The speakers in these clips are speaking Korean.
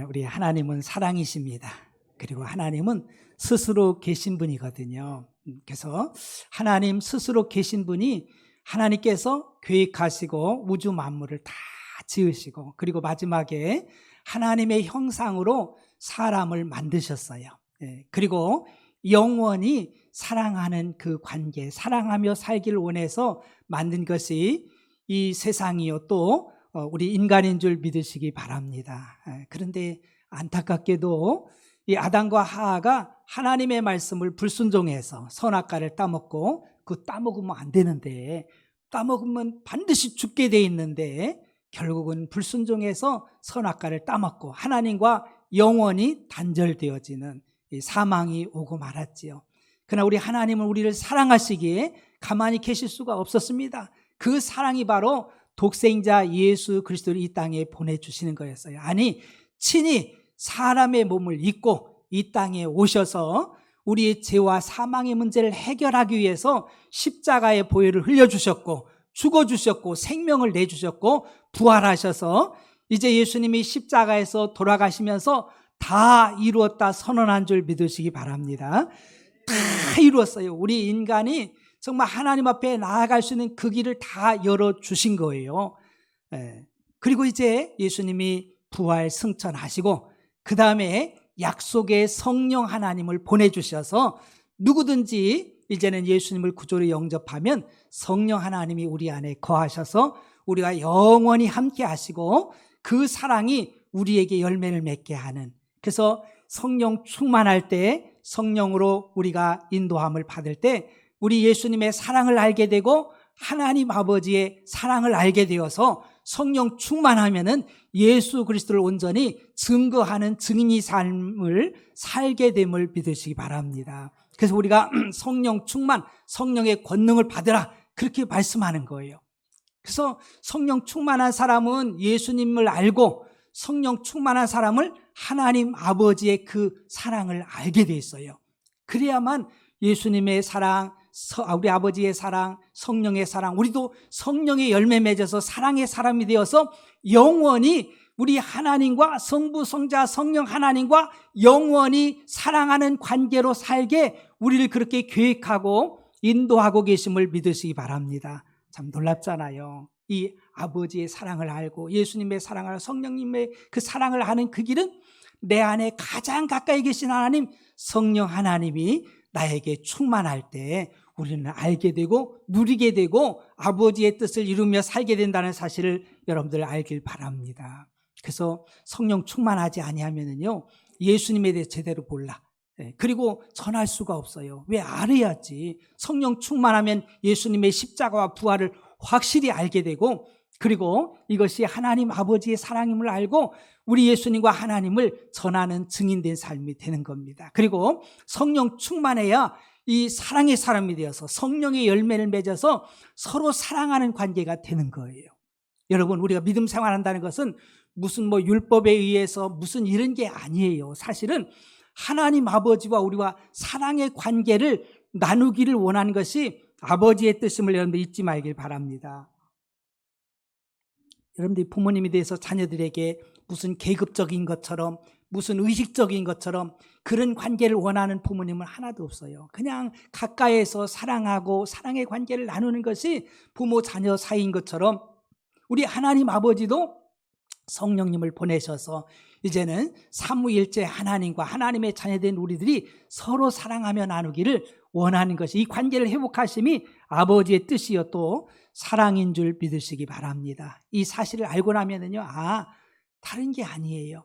우리 하나님은 사랑이십니다. 그리고 하나님은 스스로 계신 분이거든요. 그래서 하나님 스스로 계신 분이 하나님께서 계획하시고 우주 만물을 다 지으시고 그리고 마지막에 하나님의 형상으로 사람을 만드셨어요. 그리고 영원히 사랑하는 그 관계, 사랑하며 살기를 원해서 만든 것이 이 세상이요 또 우리 인간인 줄 믿으시기 바랍니다. 그런데 안타깝게도 이 아담과 하하가 하나님의 말씀을 불순종해서 선악과를 따먹고 그 따먹으면 안 되는데 따먹으면 반드시 죽게 돼 있는데 결국은 불순종해서 선악과를 따먹고 하나님과 영원히 단절되어지는 이 사망이 오고 말았지요. 그러나 우리 하나님은 우리를 사랑하시기에 가만히 계실 수가 없었습니다. 그 사랑이 바로 독생자 예수 그리스도를 이 땅에 보내주시는 거였어요. 아니 친히 사람의 몸을 입고 이 땅에 오셔서 우리의 죄와 사망의 문제를 해결하기 위해서 십자가의 보혈을 흘려주셨고 죽어주셨고 생명을 내주셨고 부활하셔서 이제 예수님이 십자가에서 돌아가시면서 다 이루었다 선언한 줄 믿으시기 바랍니다. 다 이루었어요. 우리 인간이 정말 하나님 앞에 나아갈 수 있는 그 길을 다 열어주신 거예요. 그리고 이제 예수님이 부활 승천하시고 그 다음에 약속의 성령 하나님을 보내주셔서 누구든지 이제는 예수님을 구조로 영접하면 성령 하나님이 우리 안에 거하셔서 우리가 영원히 함께 하시고 그 사랑이 우리에게 열매를 맺게 하는, 그래서 성령 충만할 때 성령으로 우리가 인도함을 받을 때 우리 예수님의 사랑을 알게 되고 하나님 아버지의 사랑을 알게 되어서 성령 충만하면은 예수 그리스도를 온전히 증거하는 증인의 삶을 살게 됨을 믿으시기 바랍니다. 그래서 우리가 성령 충만, 성령의 권능을 받으라 그렇게 말씀하는 거예요. 그래서 성령 충만한 사람은 예수님을 알고 성령 충만한 사람을 하나님 아버지의 그 사랑을 알게 돼 있어요. 그래야만 예수님의 사랑, 우리 아버지의 사랑, 성령의 사랑, 우리도 성령의 열매 맺어서 사랑의 사람이 되어서 영원히 우리 하나님과 성부, 성자, 성령 하나님과 영원히 사랑하는 관계로 살게 우리를 그렇게 계획하고 인도하고 계심을 믿으시기 바랍니다. 참 놀랍잖아요. 이 아버지의 사랑을 알고 예수님의 사랑을 알고 성령님의 그 사랑을 아는 그 길은 내 안에 가장 가까이 계신 하나님, 성령 하나님이 나에게 충만할 때 우리는 알게 되고 누리게 되고 아버지의 뜻을 이루며 살게 된다는 사실을 여러분들 알길 바랍니다. 그래서 성령 충만하지 아니하면은요 예수님에 대해 제대로 몰라. 그리고 전할 수가 없어요. 왜? 알아야지. 성령 충만하면 예수님의 십자가와 부활을 확실히 알게 되고 그리고 이것이 하나님 아버지의 사랑임을 알고 우리 예수님과 하나님을 전하는 증인된 삶이 되는 겁니다. 그리고 성령 충만해야 이 사랑의 사람이 되어서 성령의 열매를 맺어서 서로 사랑하는 관계가 되는 거예요. 여러분, 우리가 믿음 생활한다는 것은 무슨 율법에 의해서 무슨 이런 게 아니에요. 사실은 하나님 아버지와 우리와 사랑의 관계를 나누기를 원하는 것이 아버지의 뜻임을 여러분들 잊지 말길 바랍니다. 여러분들이 부모님에 대해서 자녀들에게 무슨 계급적인 것처럼 무슨 의식적인 것처럼 그런 관계를 원하는 부모님은 하나도 없어요. 그냥 가까이에서 사랑하고 사랑의 관계를 나누는 것이 부모 자녀 사이인 것처럼 우리 하나님 아버지도 성령님을 보내셔서 이제는 삼위일체 하나님과 하나님의 자녀된 우리들이 서로 사랑하며 나누기를 원하는 것이, 이 관계를 회복하심이 아버지의 뜻이요 또 사랑인 줄 믿으시기 바랍니다. 이 사실을 알고 나면은요, 다른 게 아니에요.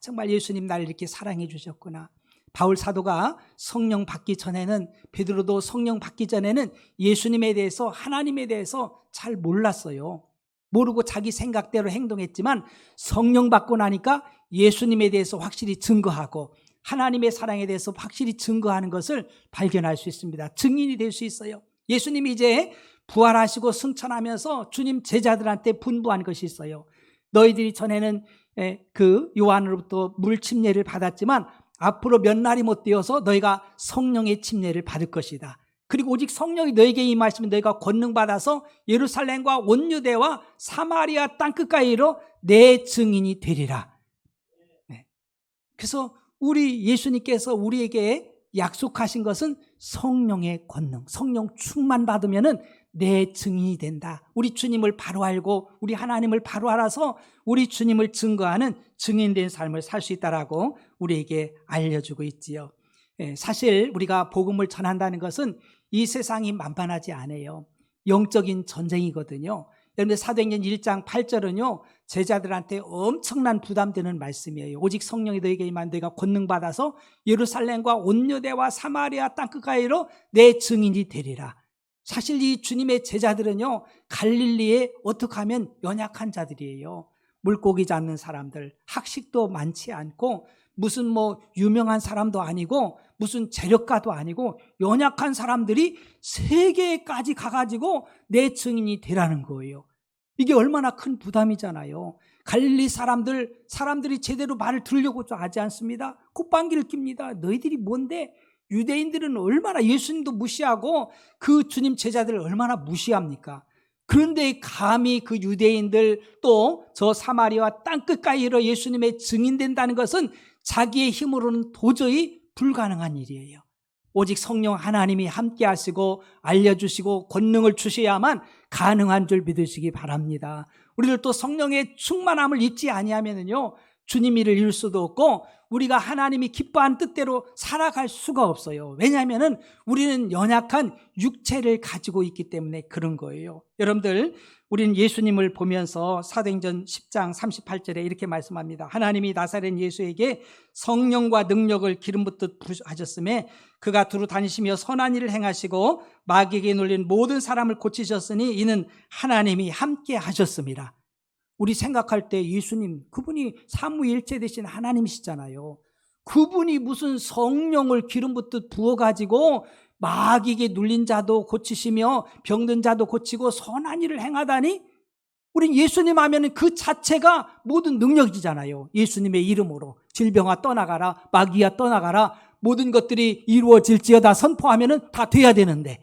정말 예수님 나를 이렇게 사랑해 주셨구나. 바울 사도가 성령 받기 전에는, 베드로도 성령 받기 전에는 예수님에 대해서, 하나님에 대해서 잘 몰랐어요. 모르고 자기 생각대로 행동했지만 성령 받고 나니까 예수님에 대해서 확실히 증거하고 하나님의 사랑에 대해서 확실히 증거하는 것을 발견할 수 있습니다. 증인이 될 수 있어요. 예수님이 이제 부활하시고 승천하면서 주님 제자들한테 분부한 것이 있어요. 너희들이 전에는 그 요한으로부터 물 침례를 받았지만 앞으로 몇 날이 못 되어서 너희가 성령의 침례를 받을 것이다. 그리고 오직 성령이 너에게 임하시면 너희가 권능 받아서 예루살렘과 온 유대와 사마리아 땅끝까지로 내 증인이 되리라. 그래서 우리 예수님께서 우리에게 약속하신 것은 성령의 권능, 성령 충만 받으면은 내 증인이 된다. 우리 주님을 바로 알고 우리 하나님을 바로 알아서 우리 주님을 증거하는 증인된 삶을 살 수 있다라고 우리에게 알려주고 있지요. 사실 우리가 복음을 전한다는 것은 이 세상이 만만하지 않아요. 영적인 전쟁이거든요. 여러분들 사도행전 1장 8절은요 제자들한테 엄청난 부담되는 말씀이에요. 오직 성령이 너에게 임하면 너희가 권능 받아서 예루살렘과 온 유대와 사마리아 땅끝까지로 내 증인이 되리라. 사실 이 주님의 제자들은요 갈릴리에 어떻게 하면 연약한 자들이에요. 물고기 잡는 사람들, 학식도 많지 않고 무슨 유명한 사람도 아니고 무슨 재력가도 아니고 연약한 사람들이 세계까지 가가지고 내 증인이 되라는 거예요. 이게 얼마나 큰 부담이잖아요. 갈릴리 사람들이 제대로 말을 들으려고 하지 않습니다. 콧방귀를 낍니다. 너희들이 뭔데? 유대인들은 얼마나 예수님도 무시하고 그 주님 제자들을 얼마나 무시합니까? 그런데 감히 그 유대인들 또 저 사마리아 땅끝까지로 예수님의 증인된다는 것은 자기의 힘으로는 도저히 불가능한 일이에요. 오직 성령 하나님이 함께 하시고 알려주시고 권능을 주셔야만 가능한 줄 믿으시기 바랍니다. 우리들도 성령의 충만함을 잊지 아니하면요 주님 일을 이룰 수도 없고 우리가 하나님이 기뻐한 뜻대로 살아갈 수가 없어요. 왜냐하면 우리는 연약한 육체를 가지고 있기 때문에 그런 거예요. 여러분들 우리는 예수님을 보면서 사도행전 10장 38절에 이렇게 말씀합니다. 하나님이 나사렛 예수에게 성령과 능력을 기름 붓듯 하셨음에 그가 두루 다니시며 선한 일을 행하시고 마귀에게 눌린 모든 사람을 고치셨으니 이는 하나님이 함께 하셨습니다. 우리 생각할 때 예수님 그분이 삼위일체 되신 하나님이시잖아요. 그분이 무슨 성령을 기름 붓듯 부어가지고 마귀에게 눌린 자도 고치시며 병든 자도 고치고 선한 일을 행하다니 우린 예수님 하면 그 자체가 모든 능력이잖아요. 예수님의 이름으로 질병아 떠나가라, 마귀야 떠나가라, 모든 것들이 이루어질지어다 선포하면 다 돼야 되는데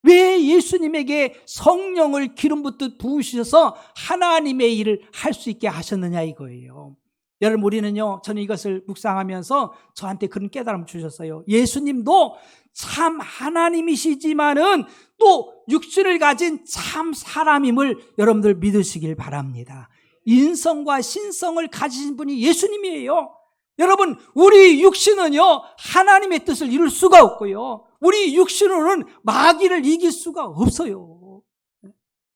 왜 예수님에게 성령을 기름 붓듯 부으셔서 하나님의 일을 할 수 있게 하셨느냐 이거예요. 여러분 우리는요 저는 이것을 묵상하면서 저한테 그런 깨달음을 주셨어요. 예수님도 참 하나님이시지만은 또 육신을 가진 참 사람임을 여러분들 믿으시길 바랍니다. 인성과 신성을 가지신 분이 예수님이에요. 여러분 우리 육신은요 하나님의 뜻을 이룰 수가 없고요 우리 육신으로는 마귀를 이길 수가 없어요.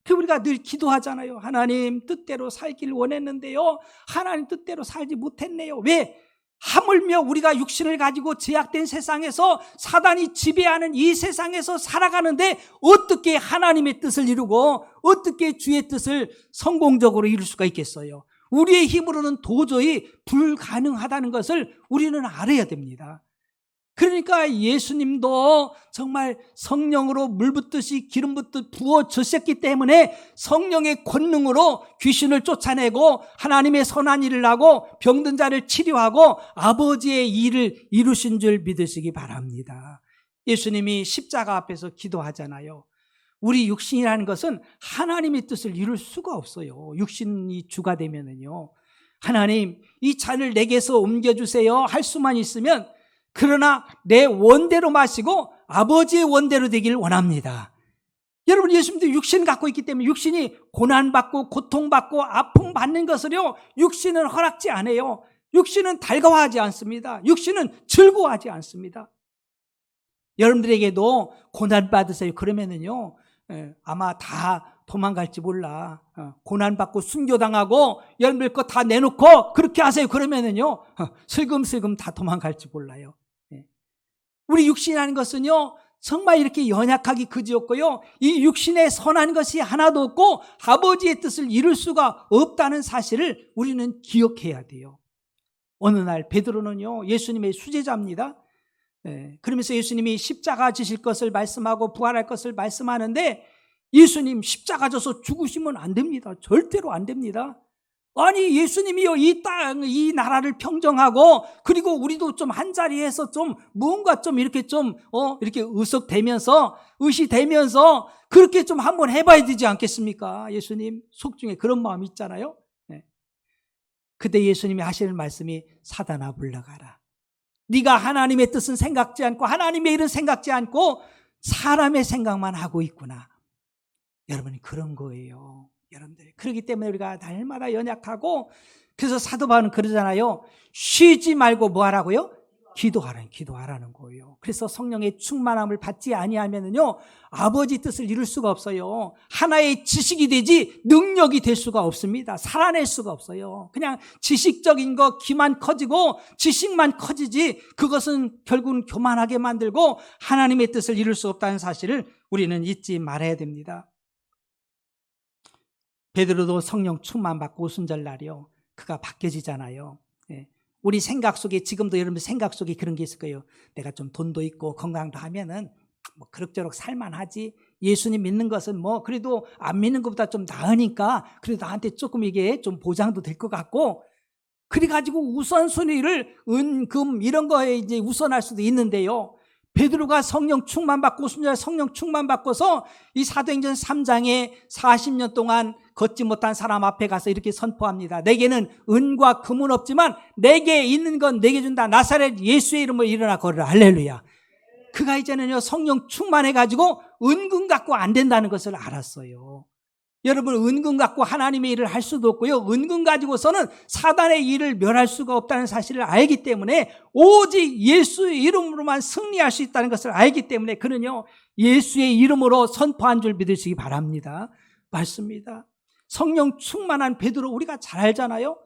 그 우리가 늘 기도하잖아요. 하나님 뜻대로 살길 원했는데요 하나님 뜻대로 살지 못했네요. 왜? 하물며 우리가 육신을 가지고 제약된 세상에서 사단이 지배하는 이 세상에서 살아가는데 어떻게 하나님의 뜻을 이루고 어떻게 주의 뜻을 성공적으로 이룰 수가 있겠어요? 우리의 힘으로는 도저히 불가능하다는 것을 우리는 알아야 됩니다. 그러니까 예수님도 정말 성령으로 물 붓듯이 기름 붓듯 부어주셨기 때문에 성령의 권능으로 귀신을 쫓아내고 하나님의 선한 일을 하고 병든 자를 치료하고 아버지의 일을 이루신 줄 믿으시기 바랍니다. 예수님이 십자가 앞에서 기도하잖아요. 우리 육신이라는 것은 하나님의 뜻을 이룰 수가 없어요. 육신이 주가 되면은요. 하나님, 이 잔을 내게서 옮겨주세요 할 수만 있으면 그러나 내 원대로 마시고 아버지의 원대로 되길 원합니다. 여러분 예수님도 육신 갖고 있기 때문에 육신이 고난받고 고통받고 아픔받는 것을요 육신은 허락지 않아요. 육신은 달가워하지 않습니다. 육신은 즐거워하지 않습니다. 여러분들에게도 고난받으세요 그러면은요 아마 다 도망갈지 몰라. 고난받고 순교당하고 여러분들 거 다 내놓고 그렇게 하세요 그러면은요 슬금슬금 다 도망갈지 몰라요. 우리 육신이라는 것은요 정말 이렇게 연약하기 그지없고요 이 육신에 선한 것이 하나도 없고 아버지의 뜻을 이룰 수가 없다는 사실을 우리는 기억해야 돼요. 어느 날 베드로는요 예수님의 수제자입니다. 그러면서 예수님이 십자가 지실 것을 말씀하고 부활할 것을 말씀하는데 예수님 십자가 져서 죽으시면 안 됩니다. 절대로 안 됩니다. 아니 예수님이요 이 땅, 이 나라를 평정하고 그리고 우리도 좀 한자리에서 좀 뭔가 좀 이렇게 이렇게 의시되면서 그렇게 좀 한번 해봐야 되지 않겠습니까? 예수님 속 중에 그런 마음이 있잖아요. 그때 예수님이 하시는 말씀이 사단아 물러가라. 네가 하나님의 뜻은 생각지 않고 하나님의 일은 생각지 않고 사람의 생각만 하고 있구나. 여러분 그런 거예요. 여러분들 그렇기 때문에 우리가 날마다 연약하고, 그래서 사도 바울은 그러잖아요. 쉬지 말고 뭐 하라고요? 기도하라는 거예요. 그래서 성령의 충만함을 받지 아니하면은요 아버지 뜻을 이룰 수가 없어요. 하나의 지식이 되지 능력이 될 수가 없습니다. 살아낼 수가 없어요. 그냥 지식적인 거 기만 커지고 지식만 커지지 그것은 결국은 교만하게 만들고 하나님의 뜻을 이룰 수 없다는 사실을 우리는 잊지 말아야 됩니다. 베드로도 성령 충만 받고 오순절날이요 그가 바뀌어지잖아요. 우리 생각 속에, 지금도 여러분 생각 속에 그런 게 있을 거예요. 내가 좀 돈도 있고 건강도 하면은 뭐 그럭저럭 살만하지. 예수님 믿는 것은 뭐 그래도 안 믿는 것보다 좀 나으니까 그래도 나한테 조금 이게 좀 보장도 될 것 같고, 그래가지고 우선순위를 금 이런 거에 이제 우선할 수도 있는데요. 베드로가 성령 충만 받고 순전히 성령 충만 받고서 이 사도행전 3장에 40년 동안 걷지 못한 사람 앞에 가서 이렇게 선포합니다. 내게는 은과 금은 없지만 내게 있는 건 내게 준다. 나사렛 예수의 이름으로 일어나 걸으라. 할렐루야. 그가 이제는요 성령 충만해가지고 은금 갖고 안 된다는 것을 알았어요. 여러분 은금 갖고 하나님의 일을 할 수도 없고요, 은금 가지고서는 사단의 일을 멸할 수가 없다는 사실을 알기 때문에 오직 예수의 이름으로만 승리할 수 있다는 것을 알기 때문에 그는요 예수의 이름으로 선포한 줄 믿으시기 바랍니다. 맞습니다. 성령 충만한 베드로 우리가 잘 알잖아요.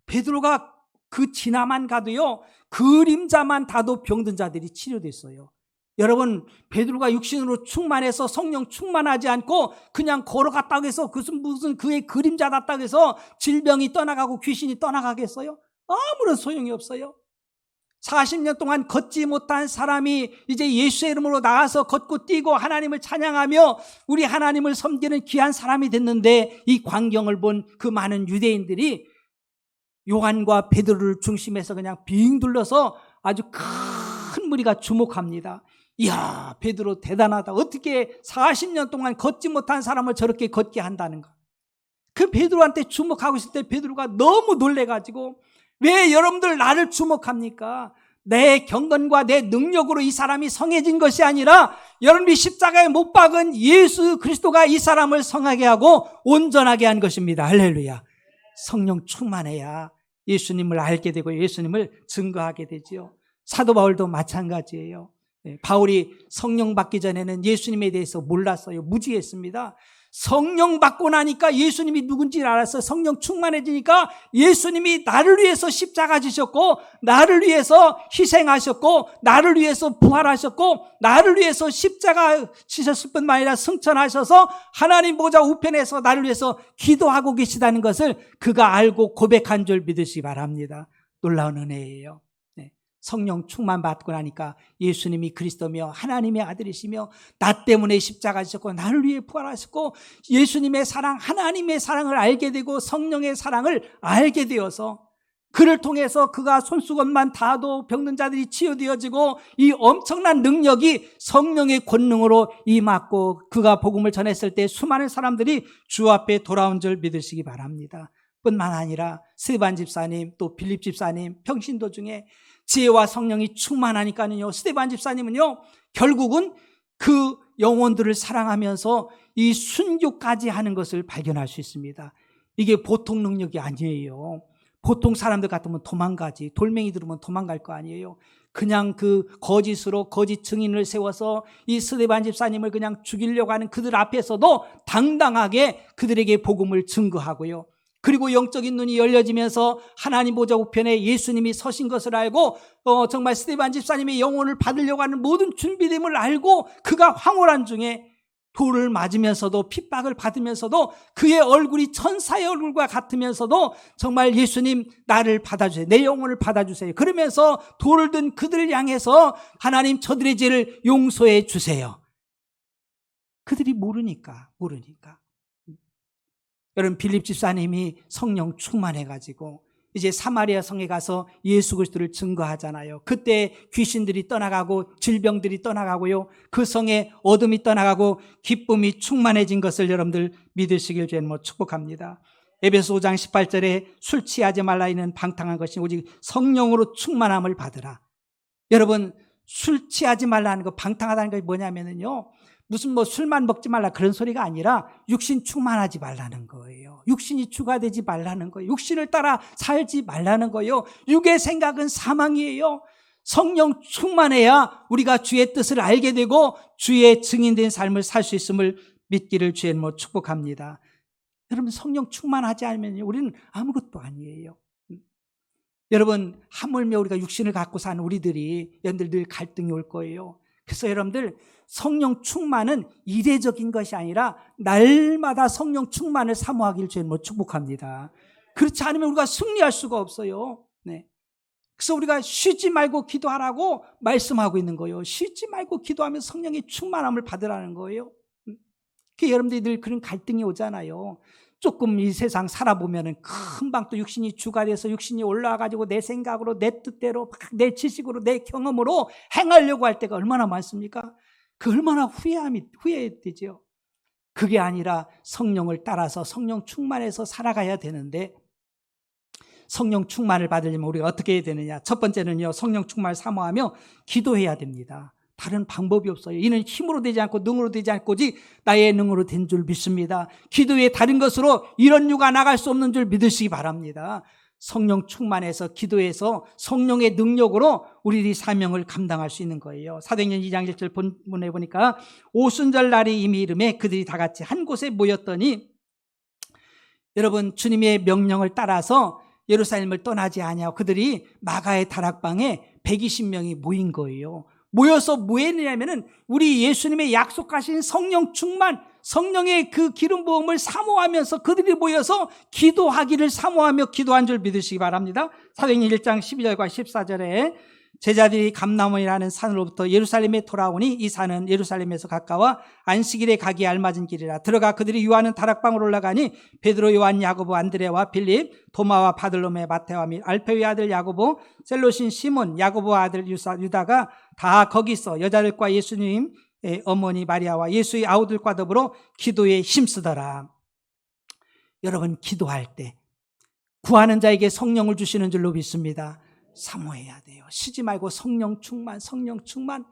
베드로가 그 지나만 가도요 그림자만 닿아도 병든 자들이 치료됐어요. 여러분 베드로가 육신으로 충만해서 성령 충만하지 않고 그냥 걸어갔다고 해서 무슨 그의 그림자 같다고 해서 질병이 떠나가고 귀신이 떠나가겠어요? 아무런 소용이 없어요. 40년 동안 걷지 못한 사람이 이제 예수의 이름으로 나가서 걷고 뛰고 하나님을 찬양하며 우리 하나님을 섬기는 귀한 사람이 됐는데, 이 광경을 본 그 많은 유대인들이 요한과 베드로를 중심해서 그냥 빙 둘러서 아주 큰 무리가 주목합니다. 이야 베드로 대단하다. 어떻게 40년 동안 걷지 못한 사람을 저렇게 걷게 한다는가. 그 베드로한테 주목하고 있을 때 베드로가 너무 놀래가지고, 왜 여러분들 나를 주목합니까? 내 경건과 내 능력으로 이 사람이 성해진 것이 아니라 여러분이 십자가에 못 박은 예수 그리스도가 이 사람을 성하게 하고 온전하게 한 것입니다. 할렐루야. 성령 충만해야 예수님을 알게 되고 예수님을 증거하게 되지요. 사도 바울도 마찬가지예요. 바울이 성령 받기 전에는 예수님에 대해서 몰랐어요. 무지했습니다. 성령 받고 나니까 예수님이 누군지 알았어요. 성령 충만해지니까 예수님이 나를 위해서 십자가 지셨고 나를 위해서 희생하셨고 나를 위해서 부활하셨고 나를 위해서 십자가 지셨을 뿐만 아니라 승천하셔서 하나님 보좌 우편에서 나를 위해서 기도하고 계시다는 것을 그가 알고 고백한 줄 믿으시기 바랍니다. 놀라운 은혜예요. 성령 충만 받고 나니까 예수님이 그리스도며 하나님의 아들이시며 나 때문에 십자가 지셨고 나를 위해 부활하셨고 예수님의 사랑, 하나님의 사랑을 알게 되고 성령의 사랑을 알게 되어서 그를 통해서 그가 손수건만 닿아도 병든 자들이 치유되어지고 이 엄청난 능력이 성령의 권능으로 임하고 그가 복음을 전했을 때 수많은 사람들이 주 앞에 돌아온 줄 믿으시기 바랍니다. 뿐만 아니라 스데반 집사님, 또 빌립 집사님, 평신도 중에 지혜와 성령이 충만하니까요, 스데반 집사님은요 결국은 그 영혼들을 사랑하면서 이 순교까지 하는 것을 발견할 수 있습니다. 이게 보통 능력이 아니에요. 보통 사람들 같으면 도망가지, 돌멩이 들으면 도망갈 거 아니에요. 그냥 그 거짓으로 거짓 증인을 세워서 이 스데반 집사님을 그냥 죽이려고 하는 그들 앞에서도 당당하게 그들에게 복음을 증거하고요, 그리고 영적인 눈이 열려지면서 하나님 보좌 우편에 예수님이 서신 것을 알고 정말 스데반 집사님의 영혼을 받으려고 하는 모든 준비됨을 알고 그가 황홀한 중에 돌을 맞으면서도 핍박을 받으면서도 그의 얼굴이 천사의 얼굴과 같으면서도 정말 예수님 나를 받아주세요, 내 영혼을 받아주세요 그러면서 돌을 든 그들을 향해서 하나님 저들의 죄를 용서해 주세요. 그들이 모르니까. 여러분 빌립 집사님이 성령 충만해가지고 이제 사마리아 성에 가서 예수 그리스도를 증거하잖아요. 그때 귀신들이 떠나가고 질병들이 떠나가고요, 그 성에 어둠이 떠나가고 기쁨이 충만해진 것을 여러분들 믿으시길 주님으로 축복합니다. 에베소 5장 18절에 술 취하지 말라 이는 방탕한 것이 오직 성령으로 충만함을 받으라. 여러분, 술 취하지 말라는 거, 방탕하다는 게 뭐냐면요, 무슨 술만 먹지 말라 그런 소리가 아니라 육신 충만하지 말라는 거예요. 육신이 추가되지 말라는 거예요. 육신을 따라 살지 말라는 거예요. 육의 생각은 사망이에요. 성령 충만해야 우리가 주의 뜻을 알게 되고 주의 증인된 삶을 살 수 있음을 믿기를 주의 이름으로 축복합니다. 여러분, 성령 충만하지 않으면 우리는 아무것도 아니에요. 여러분, 하물며 우리가 육신을 갖고 사는 우리들이 여러분들 늘 갈등이 올 거예요. 그래서 여러분들, 성령 충만은 이례적인 것이 아니라 날마다 성령 충만을 사모하기를 주의 이름으로 축복합니다. 그렇지 않으면 우리가 승리할 수가 없어요. 네. 그래서 우리가 쉬지 말고 기도하라고 말씀하고 있는 거예요. 쉬지 말고 기도하면 성령의 충만함을 받으라는 거예요. 그 여러분들이 늘 그런 갈등이 오잖아요. 조금 이 세상 살아보면은 금방 또 육신이 주가 돼서 육신이 올라와가지고 내 생각으로, 내 뜻대로, 내 지식으로, 내 경험으로 행하려고 할 때가 얼마나 많습니까? 그 얼마나 후회되죠. 그게 아니라 성령을 따라서 성령 충만해서 살아가야 되는데, 성령 충만을 받으려면 우리가 어떻게 해야 되느냐? 첫 번째는요, 성령 충만을 사모하며 기도해야 됩니다. 다른 방법이 없어요. 이는 힘으로 되지 않고 능으로 되지 않고 오직 나의 능으로 된 줄 믿습니다. 기도에 다른 것으로 이런 유가 나갈 수 없는 줄 믿으시기 바랍니다. 성령 충만해서 기도해서 성령의 능력으로 우리들이 사명을 감당할 수 있는 거예요. 사도행전 2장 1절 본문에 보니까 오순절 날이 이미 이름에 그들이 다 같이 한 곳에 모였더니, 여러분, 주님의 명령을 따라서 예루살렘을 떠나지 아니하고 그들이 마가의 다락방에 120명이 모인 거예요. 모여서 뭐 했느냐면은 우리 예수님의 약속하신 성령 충만, 성령의 그 기름 부음을 사모하면서 그들이 모여서 기도하기를 사모하며 기도한 줄 믿으시기 바랍니다. 사도행전 1장 12절과 14절에 제자들이 감람원이라는 산으로부터 예루살렘에 돌아오니 이 산은 예루살렘에서 가까워 안식일에 가기에 알맞은 길이라. 들어가 그들이 유하는 다락방으로 올라가니 베드로, 요한, 야고보, 안드레와 빌립, 도마와 바들로메, 마테와 및 알페의 아들 야고보, 셀로신 시몬, 야고보의 아들 유다가 다 거기 있어 여자들과 예수님의 어머니 마리아와 예수의 아우들과 더불어 기도에 힘쓰더라. 여러분, 기도할 때 구하는 자에게 성령을 주시는 줄로 믿습니다. 사모해야 돼요. 쉬지 말고 성령 충만, 성령 충만.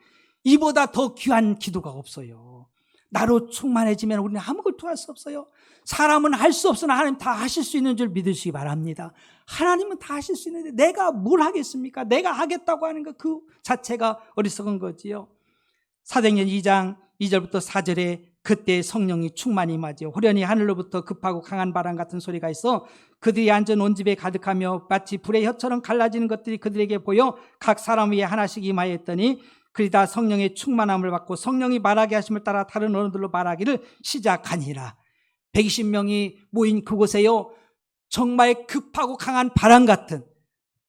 이보다 더 귀한 기도가 없어요. 나로 충만해지면 우리는 아무것도 할 수 없어요. 사람은 할 수 없으나 하나님 다 하실 수 있는 줄 믿으시기 바랍니다. 하나님은 다 하실 수 있는데 내가 뭘 하겠습니까? 내가 하겠다고 하는 것 그 자체가 어리석은 거지요. 사도행전 2장 2절부터 4절에 그때 성령이 충만히 임하지요. 호련히 하늘로부터 급하고 강한 바람 같은 소리가 있어 그들이 앉은 온 집에 가득하며 마치 불의 혀처럼 갈라지는 것들이 그들에게 보여 각 사람 위에 하나씩 임하였더니 그들이 다 성령의 충만함을 받고 성령이 말하게 하심을 따라 다른 언어들로 말하기를 시작하니라. 120명이 모인 그곳에요, 정말 급하고 강한 바람 같은,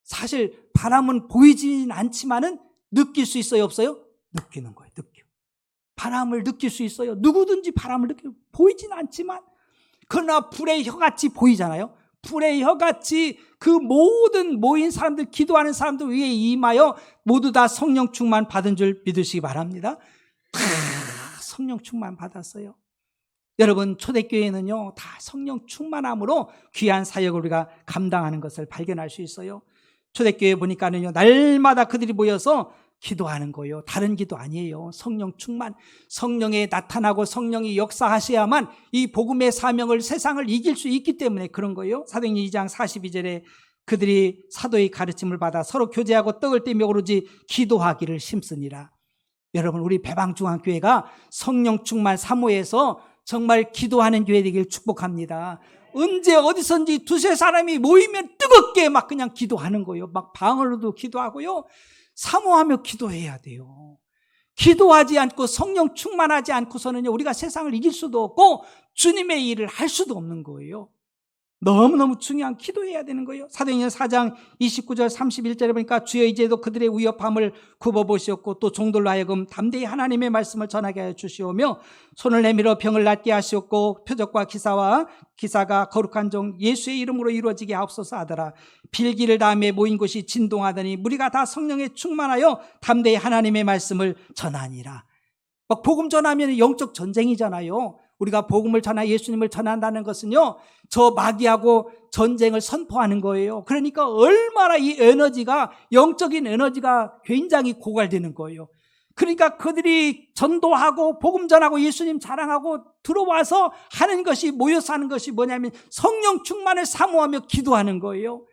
사실 바람은 보이진 않지만은 느낄 수 있어요, 없어요? 느끼는 거예요. 바람을 느낄 수 있어요. 누구든지 바람을 보이진 않지만, 그러나 불의 혀같이 보이잖아요. 불의 혀같이 그 모든 모인 사람들, 기도하는 사람들 위에 임하여 모두 다 성령 충만 받은 줄 믿으시기 바랍니다. 다 성령 충만 받았어요. 여러분, 초대교회는요, 다 성령 충만함으로 귀한 사역을 우리가 감당하는 것을 발견할 수 있어요. 초대교회 보니까는요, 날마다 그들이 모여서 기도하는 거예요. 다른 기도 아니에요. 성령 충만, 성령에 나타나고 성령이 역사하셔야만 이 복음의 사명을, 세상을 이길 수 있기 때문에 그런 거예요. 사도행전 2장 42절에 그들이 사도의 가르침을 받아 서로 교제하고 떡을 떼며 오로지 기도하기를 힘쓰니라. 여러분, 우리 배방중앙교회가 성령 충만 사모해서 정말 기도하는 교회 되길 축복합니다. 언제 어디선지 두세 사람이 모이면 뜨겁게 막 그냥 기도하는 거예요. 막 방언으로도 기도하고요, 사모하며 기도해야 돼요. 기도하지 않고 성령 충만하지 않고서는 우리가 세상을 이길 수도 없고 주님의 일을 할 수도 없는 거예요. 너무너무 중요한, 기도해야 되는 거예요. 사도행전 4장 29절 31절에 보니까 주여 이제도 그들의 위협함을 굽어보시었고 또 종들로 하여금 담대히 하나님의 말씀을 전하게 하여 주시오며 손을 내밀어 병을 낫게 하시었고 표적과 기사가 거룩한 종 예수의 이름으로 이루어지게 하옵소서 하더라. 빌기를 다음에 모인 곳이 진동하더니 무리가 다 성령에 충만하여 담대히 하나님의 말씀을 전하니라. 막 복음 전하면 영적 전쟁이잖아요. 우리가 복음을 전하 예수님을 전한다는 것은요, 저 마귀하고 전쟁을 선포하는 거예요. 그러니까 얼마나 이 에너지가, 영적인 에너지가 굉장히 고갈되는 거예요. 그러니까 그들이 전도하고 복음 전하고 예수님 자랑하고 들어와서 하는 것이, 모여서 하는 것이 뭐냐면 성령 충만을 사모하며 기도하는 거예요.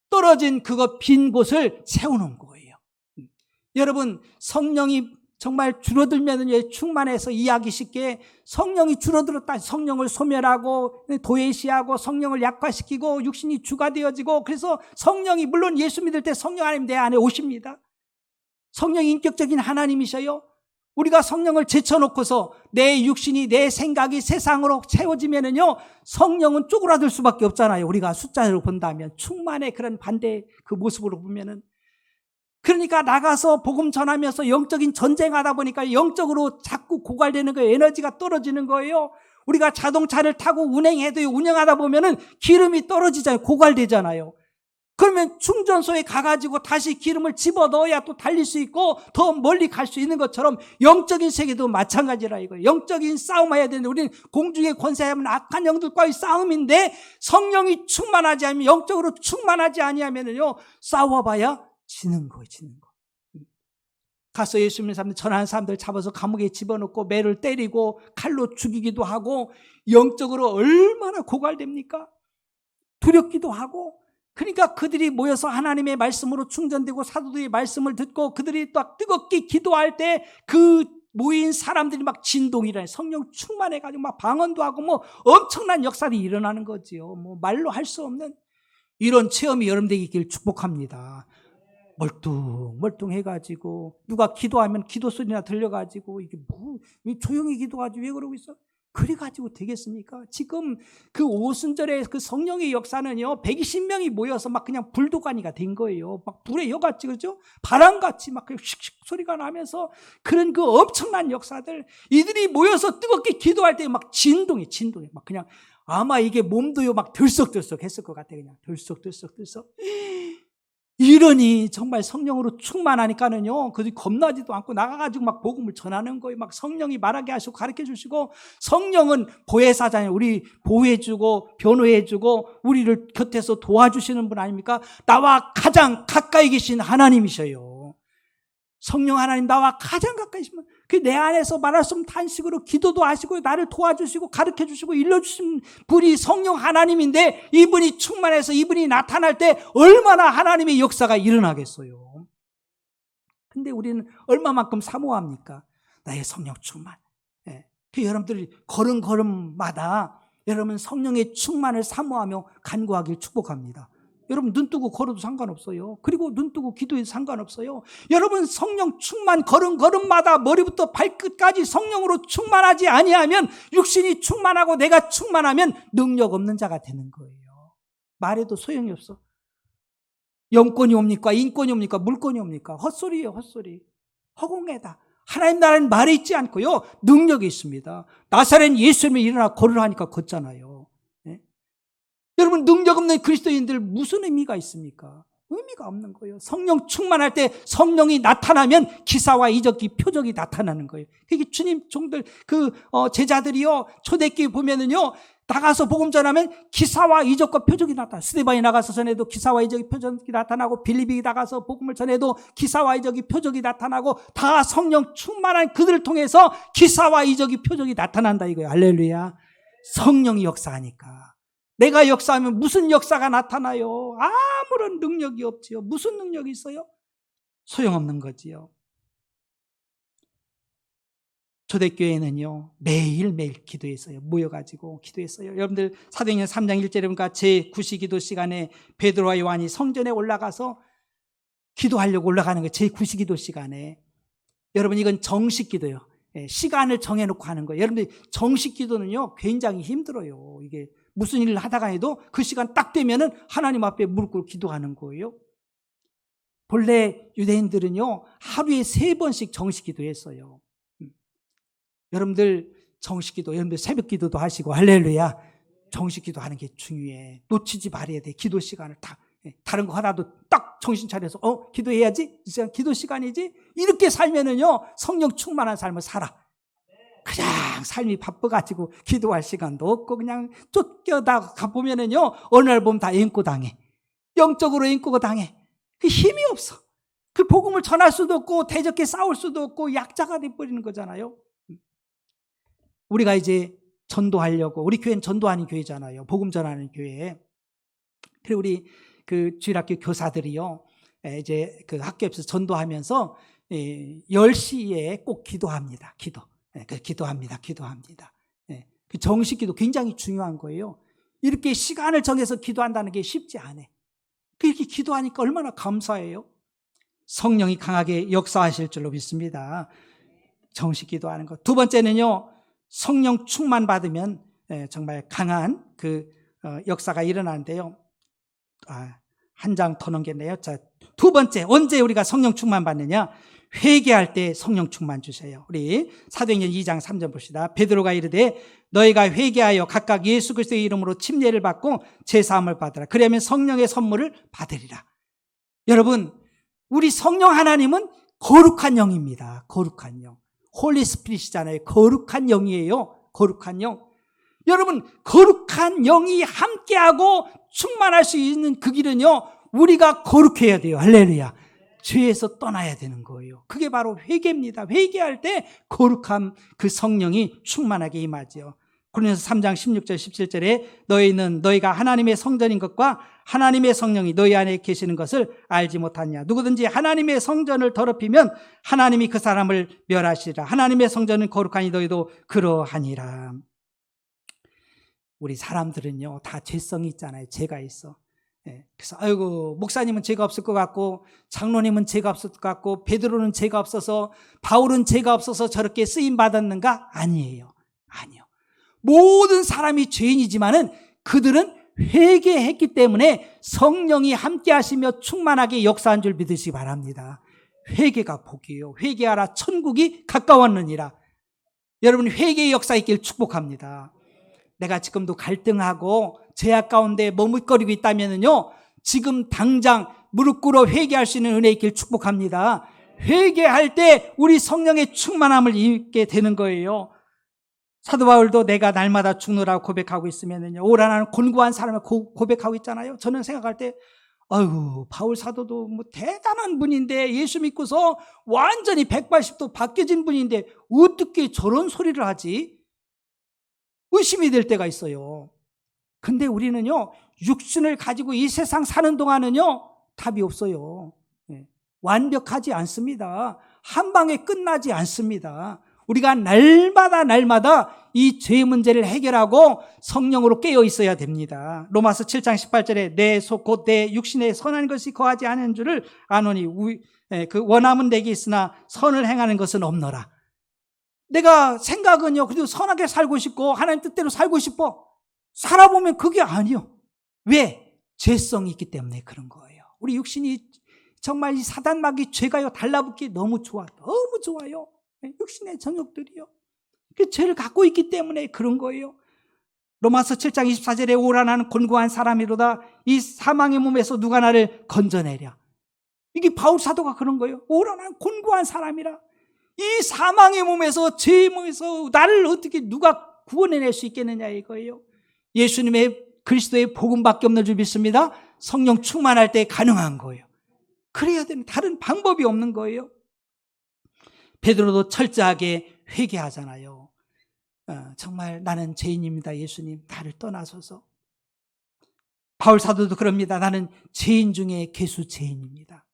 떨어진 그거 빈 곳을 채우는 거예요. 여러분, 성령이 정말 줄어들면 충만해서 이해하기 쉽게, 성령이 줄어들었다, 성령을 소멸하고 도외시하고 성령을 약화시키고 육신이 주가 되어지고, 그래서 성령이, 물론 예수 믿을 때 성령 하나님 내 안에 오십니다. 성령이 인격적인 하나님이셔요. 우리가 성령을 제쳐놓고서 내 육신이, 내 생각이 세상으로 채워지면은요, 성령은 쪼그라들 수밖에 없잖아요. 우리가 숫자로 본다면 충만의 그런 반대 그 모습으로 보면은. 그러니까 나가서 복음 전하면서 영적인 전쟁하다 보니까 영적으로 자꾸 고갈되는 거예요. 에너지가 떨어지는 거예요. 우리가 자동차를 타고 운행해도 운영하다 보면은 기름이 떨어지잖아요. 고갈되잖아요. 그러면 충전소에 가가지고 다시 기름을 집어넣어야 또 달릴 수 있고 더 멀리 갈 수 있는 것처럼 영적인 세계도 마찬가지라 이거예요. 영적인 싸움해야 되는데 우리는 공중의 권세하면 악한 영들과의 싸움인데, 성령이 충만하지 않으면, 영적으로 충만하지 아니하면은요, 싸워봐야 지는 거예요, 지는 거. 가서 예수 믿는 사람들, 전하는 사람들 잡아서 감옥에 집어넣고 매를 때리고 칼로 죽이기도 하고, 영적으로 얼마나 고갈됩니까? 두렵기도 하고. 그러니까 그들이 모여서 하나님의 말씀으로 충전되고 사도들의 말씀을 듣고 그들이 또 뜨겁게 기도할 때 그 모인 사람들이 막 진동이라니, 성령 충만해가지고 막 방언도 하고 뭐 엄청난 역사들이 일어나는 거지요. 뭐 말로 할 수 없는 이런 체험이 여러분들에게 있길 축복합니다. 멀뚱멀뚱해가지고 누가 기도하면 기도 소리나 들려가지고 이게 뭐 조용히 기도하지 왜 그러고 있어? 그래가지고 되겠습니까? 지금 그 오순절에 그 성령의 역사는요, 120명이 모여서 막 그냥 불도가니가 된 거예요. 막 불의 여같이, 그죠? 바람같이 막 슉슉 소리가 나면서 그런 그 엄청난 역사들, 이들이 모여서 뜨겁게 기도할 때 막 진동이 막 그냥 아마 이게 몸도요 막 들썩들썩 했을 것 같아. 그냥 들썩들썩. 이러니 정말 성령으로 충만하니까는요, 그들이 겁나지도 않고 나가가지고 막 복음을 전하는 거예요. 막 성령이 말하게 하시고 가르쳐 주시고, 성령은 보혜사잖아요. 우리 보호해주고 변호해주고 우리를 곁에서 도와주시는 분 아닙니까? 나와 가장 가까이 계신 하나님이셔요. 성령 하나님, 나와 가장 가까이 계시면 그 내 안에서 말할 수 없는 탄식으로 기도도 하시고 나를 도와주시고 가르쳐 주시고 일러주신 분이 성령 하나님인데, 이분이 충만해서 이분이 나타날 때 얼마나 하나님의 역사가 일어나겠어요. 근데 우리는 얼마만큼 사모합니까? 나의 성령 충만. 그 여러분들이 걸음걸음마다 여러분 성령의 충만을 사모하며 간구하길 축복합니다. 여러분 눈 뜨고 걸어도 상관없어요. 그리고 눈 뜨고 기도해도 상관없어요. 여러분 성령 충만, 걸음걸음마다 머리부터 발끝까지 성령으로 충만하지 아니하면, 육신이 충만하고 내가 충만하면 능력 없는 자가 되는 거예요. 말해도 소용이 없어. 영권이 옵니까? 인권이 옵니까? 물권이 옵니까? 헛소리예요, 헛소리. 허공에다. 하나님 나라는 말에 있지 않고요, 능력이 있습니다. 나사렛 예수님이 일어나 걸으라니까 걷잖아요. 여러분, 능력 없는 그리스도인들 무슨 의미가 있습니까? 의미가 없는 거예요. 성령 충만할 때 성령이 나타나면 기사와 이적이, 표적이 나타나는 거예요. 그게 주님 종들, 제자들이요, 초대교회 보면은요, 나가서 복음 전하면 기사와 이적과 표적이 나타나. 스데반이 나가서 전해도 기사와 이적이, 표적이 나타나고, 빌립이 나가서 복음을 전해도 기사와 이적이, 표적이 나타나고, 다 성령 충만한 그들을 통해서 기사와 이적이, 표적이 나타난다 이거예요. 할렐루야. 성령이 역사하니까. 내가 역사하면 무슨 역사가 나타나요? 아무런 능력이 없지요. 무슨 능력이 있어요? 소용없는 거지요. 초대교회는요, 매일매일 기도했어요. 모여가지고 기도했어요. 여러분들 사도행전 3장 1절에 보니까 제9시기도 시간에 베드로와 요한이 성전에 올라가서 기도하려고 올라가는 거예요. 제9시기도 시간에. 여러분, 이건 정식기도예요. 시간을 정해놓고 하는 거예요. 여러분들 정식기도는요, 굉장히 힘들어요. 이게 무슨 일을 하다가 해도 그 시간 딱 되면은 하나님 앞에 무릎 꿇고 기도하는 거예요. 본래 유대인들은요, 하루에 3번씩 정식 기도했어요. 여러분들 정식 기도, 여러분들 새벽 기도도 하시고, 할렐루야. 정식 기도하는 게 중요해. 놓치지 말아야 돼. 기도 시간을 다른 거 하나도 딱 정신 차려서 기도해야지. 이 시간 기도 시간이지. 이렇게 살면은요, 성령 충만한 삶을 살아. 그냥 삶이 바빠가지고 기도할 시간도 없고 그냥 쫓겨다가 보면은요, 어느 날 보면 다 앵꼬당해. 영적으로 앵꼬당해. 그 힘이 없어. 그 복음을 전할 수도 없고 대적해 싸울 수도 없고 약자가 돼버리는 거잖아요. 우리가 이제 전도하려고, 우리 교회는 전도하는 교회잖아요. 복음 전하는 교회. 그리고 우리 그 주일학교 교사들이요, 이제 그 학교에서 전도하면서 10시에 꼭 기도합니다. 기도합니다. 그 정식 기도 굉장히 중요한 거예요. 이렇게 시간을 정해서 기도한다는 게 쉽지 않아. 그렇게 기도하니까 얼마나 감사해요. 성령이 강하게 역사하실 줄로 믿습니다. 정식 기도하는 것. 두 번째는요, 성령 충만 받으면 정말 강한 그 역사가 일어나는데요. 한 장 더 넘겼네요. 자, 두 번째, 언제 우리가 성령 충만 받느냐? 회개할 때 성령 충만 주세요. 우리 사도행전 2장 3절 봅시다. 베드로가 이르되 너희가 회개하여 각각 예수 그리스도의 이름으로 침례를 받고 제사함을 받으라. 그러면 성령의 선물을 받으리라. 여러분, 우리 성령 하나님은 거룩한 영입니다. 거룩한 영. 홀리 스피릿이잖아요. 거룩한 영이에요. 거룩한 영. 여러분, 거룩한 영이 함께하고 충만할 수 있는 그 길은요, 우리가 거룩해야 돼요. 할렐루야. 죄에서 떠나야 되는 거예요. 그게 바로 회개입니다. 회개할 때 거룩함, 그 성령이 충만하게 임하죠. 고린도서 3장 16절 17절에 너희는 너희가 하나님의 성전인 것과 하나님의 성령이 너희 안에 계시는 것을 알지 못하냐. 누구든지 하나님의 성전을 더럽히면 하나님이 그 사람을 멸하시리라. 하나님의 성전은 거룩하니 너희도 그러하니라. 우리 사람들은요, 다 죄성이 있잖아요. 죄가 있어. 그래서 아이고, 목사님은 죄가 없을 것 같고, 장로님은 죄가 없을 것 같고, 베드로는 죄가 없어서, 바울은 죄가 없어서 저렇게 쓰임 받았는가? 아니에요. 아니요. 모든 사람이 죄인이지만은 그들은 회개했기 때문에 성령이 함께 하시며 충만하게 역사한 줄 믿으시기 바랍니다. 회개가 복이에요. 회개하라 천국이 가까웠느니라. 여러분, 회개의 역사 있길 축복합니다. 내가 지금도 갈등하고 죄악 가운데 머뭇거리고 있다면요, 지금 당장 무릎 꿇어 회개할 수 있는 은혜 있길 축복합니다. 회개할 때 우리 성령의 충만함을 입게 되는 거예요. 사도 바울도 내가 날마다 죽노라고 고백하고 있으면요, 오라나는 곤고한 사람을 고백하고 있잖아요. 저는 생각할 때, 아이고, 바울 사도도 뭐 대단한 분인데, 예수 믿고서 완전히 180도 바뀌어진 분인데 어떻게 저런 소리를 하지? 의심이 될 때가 있어요. 근데 우리는요, 육신을 가지고 이 세상 사는 동안은요, 답이 없어요. 완벽하지 않습니다. 한 방에 끝나지 않습니다. 우리가 날마다 이 죄 문제를 해결하고 성령으로 깨어 있어야 됩니다. 로마서 7장 18절에 내 속 곧 내 육신에 선한 것이 거하지 않은 줄을 아노니 그 원함은 내게 있으나 선을 행하는 것은 없노라. 내가 생각은요, 그래도 선하게 살고 싶고 하나님 뜻대로 살고 싶어. 살아보면 그게 아니요. 왜? 죄성이 있기 때문에 그런 거예요. 우리 육신이 정말 이 사단마귀 죄가요, 달라붙기 너무 좋아. 너무 좋아요. 육신의 정욕들이요. 그 죄를 갖고 있기 때문에 그런 거예요. 로마서 7장 24절에 오라 나는 곤고한 사람이로다. 이 사망의 몸에서 누가 나를 건져내랴. 이게 바울 사도가 그런 거예요. 오라 나는 곤고한 사람이라. 이 사망의 몸에서, 죄의 몸에서 나를 어떻게 누가 구원해낼 수 있겠느냐 이거예요. 예수님의 그리스도의 복음밖에 없는 줄 믿습니다. 성령 충만할 때 가능한 거예요. 그래야 되는, 다른 방법이 없는 거예요. 베드로도 철저하게 회개하잖아요. 정말 나는 죄인입니다. 예수님, 나를 떠나소서. 바울 사도도 그럽니다. 나는 죄인 중에 괴수 죄인입니다.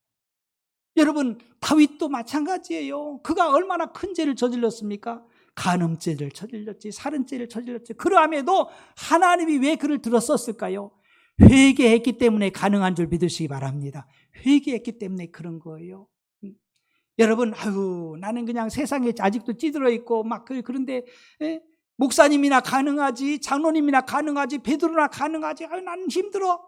여러분, 다윗도 마찬가지예요. 그가 얼마나 큰 죄를 저질렀습니까? 간음죄를 저질렀지, 살인죄를 저질렀지. 그러함에도 하나님이 왜 그를 들었었을까요? 회개했기 때문에 가능한 줄 믿으시기 바랍니다. 회개했기 때문에 그런 거예요. 여러분, 아유, 나는 그냥 세상에 아직도 찌들어 있고 막 그런데 목사님이나 가능하지, 장로님이나 가능하지, 베드로나 가능하지. 아유, 나는 힘들어.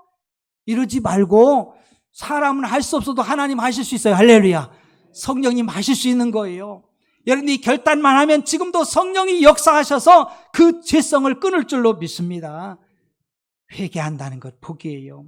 이러지 말고, 사람은 할 수 없어도 하나님 하실 수 있어요. 할렐루야. 성령님 하실 수 있는 거예요. 여러분이 결단만 하면 지금도 성령이 역사하셔서 그 죄성을 끊을 줄로 믿습니다. 회개한다는 것 복이에요.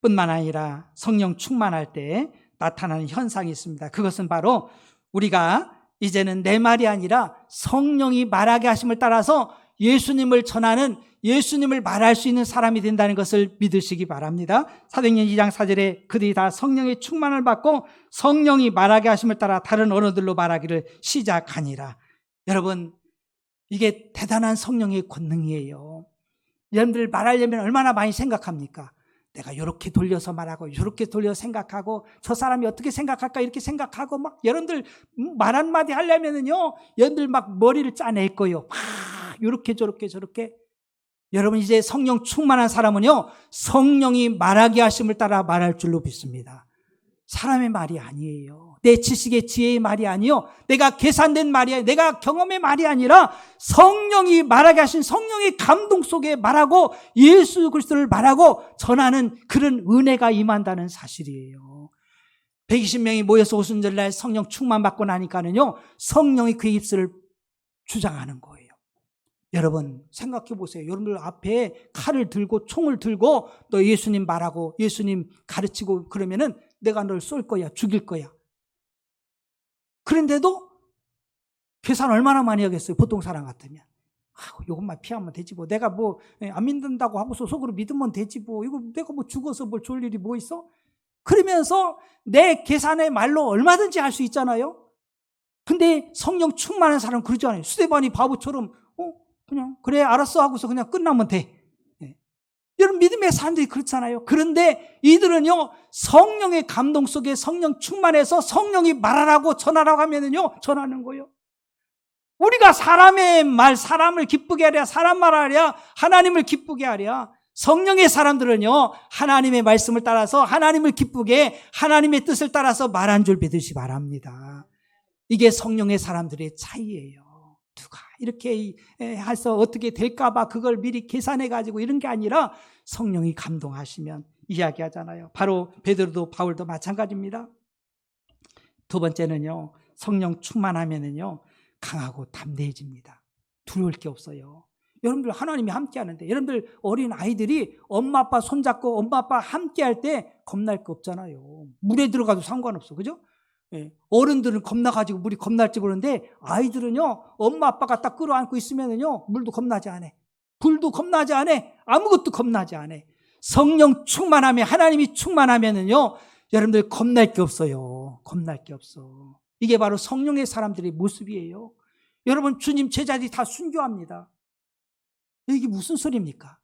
뿐만 아니라 성령 충만할 때 나타나는 현상이 있습니다. 그것은 바로 우리가 이제는 내 말이 아니라 성령이 말하게 하심을 따라서 예수님을 전하는, 예수님을 말할 수 있는 사람이 된다는 것을 믿으시기 바랍니다. 사도행전 2장 4절에 그들이 다 성령의 충만을 받고 성령이 말하게 하심을 따라 다른 언어들로 말하기를 시작하니라. 여러분, 이게 대단한 성령의 권능이에요. 여러분들 말하려면 얼마나 많이 생각합니까? 내가 이렇게 돌려서 말하고 이렇게 돌려서 생각하고 저 사람이 어떻게 생각할까 이렇게 생각하고 막 여러분들 말 한마디 하려면은요, 여러분들 막 머리를 짜낼 거예요. 막 이렇게 저렇게. 여러분, 이제 성령 충만한 사람은요, 성령이 말하게 하심을 따라 말할 줄로 믿습니다. 사람의 말이 아니에요. 내 지식의 지혜의 말이 아니요, 내가 계산된 말이 아니에요. 내가 경험의 말이 아니라 성령이 말하게 하신 성령의 감동 속에 말하고 예수 그리스도를 말하고 전하는 그런 은혜가 임한다는 사실이에요. 120명이 모여서 오순절날 성령 충만 받고 나니까는요, 성령이 그의 입술을 주장하는 거예요. 여러분 생각해 보세요. 여러분들 앞에 칼을 들고 총을 들고 너 예수님 말하고 예수님 가르치고 그러면은 내가 널 쏠 거야, 죽일 거야. 그런데도 계산 얼마나 많이 하겠어요, 보통 사람 같으면. 이것만 피하면 되지 뭐. 내가 뭐 안 믿는다고 하고서 속으로 믿으면 되지 뭐. 이거 내가 뭐 죽어서 뭘 좋을 일이 뭐 있어? 그러면서 내 계산의 말로 얼마든지 할 수 있잖아요. 근데 성령 충만한 사람은 그러지 않아요. 스데반이 바보처럼 그냥 그래 알았어 하고서 그냥 끝나면 돼. 여러분 믿음의 사람들이 그렇잖아요. 그런데 이들은요, 성령의 감동 속에 성령 충만해서 성령이 말하라고 전하라고 하면은요, 전하는 거예요. 우리가 사람의 말, 사람을 기쁘게 하랴, 사람 말하랴, 하나님을 기쁘게 하랴. 성령의 사람들은요, 하나님의 말씀을 따라서 하나님을 기쁘게, 하나님의 뜻을 따라서 말한 줄 믿으시 바랍니다. 이게 성령의 사람들의 차이예요. 누가 이렇게 해서 어떻게 될까봐 그걸 미리 계산해가지고 이런 게 아니라 성령이 감동하시면 이야기하잖아요. 바로 베드로도 바울도 마찬가지입니다. 두 번째는요, 성령 충만하면은요, 강하고 담대해집니다. 두려울 게 없어요. 여러분들 하나님이 함께 하는데, 여러분들 어린 아이들이 엄마 아빠 손잡고 엄마 아빠 함께 할 때 겁날 거 없잖아요. 물에 들어가도 상관없어. 그죠? 어른들은 겁나가지고 물이 겁날지 모르는데 아이들은요, 엄마 아빠가 딱 끌어안고 있으면은요, 물도 겁나지 않아. 불도 겁나지 않아. 아무것도 겁나지 않아. 성령 충만하면, 하나님이 충만하면은요, 여러분들 겁날 게 없어요. 겁날 게 없어. 이게 바로 성령의 사람들의 모습이에요. 여러분, 주님 제자들이 다 순교합니다. 이게 무슨 소리입니까?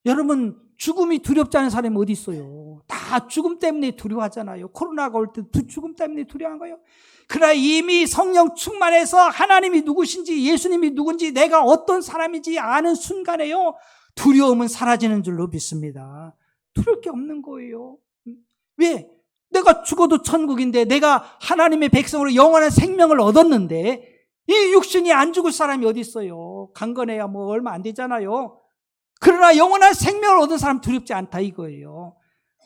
여러분, 죽음이 두렵지 않은 사람이 어디 있어요? 다 죽음 때문에 두려워하잖아요. 코로나가 올 때 죽음 때문에 두려워한 거예요. 그러나 이미 성령 충만해서 하나님이 누구신지, 예수님이 누군지, 내가 어떤 사람인지 아는 순간에요, 두려움은 사라지는 줄로 믿습니다. 두려울 게 없는 거예요. 왜? 내가 죽어도 천국인데, 내가 하나님의 백성으로 영원한 생명을 얻었는데, 이 육신이 안 죽을 사람이 어디 있어요? 강건해야 뭐 얼마 안 되잖아요. 그러나 영원한 생명을 얻은 사람 두렵지 않다 이거예요.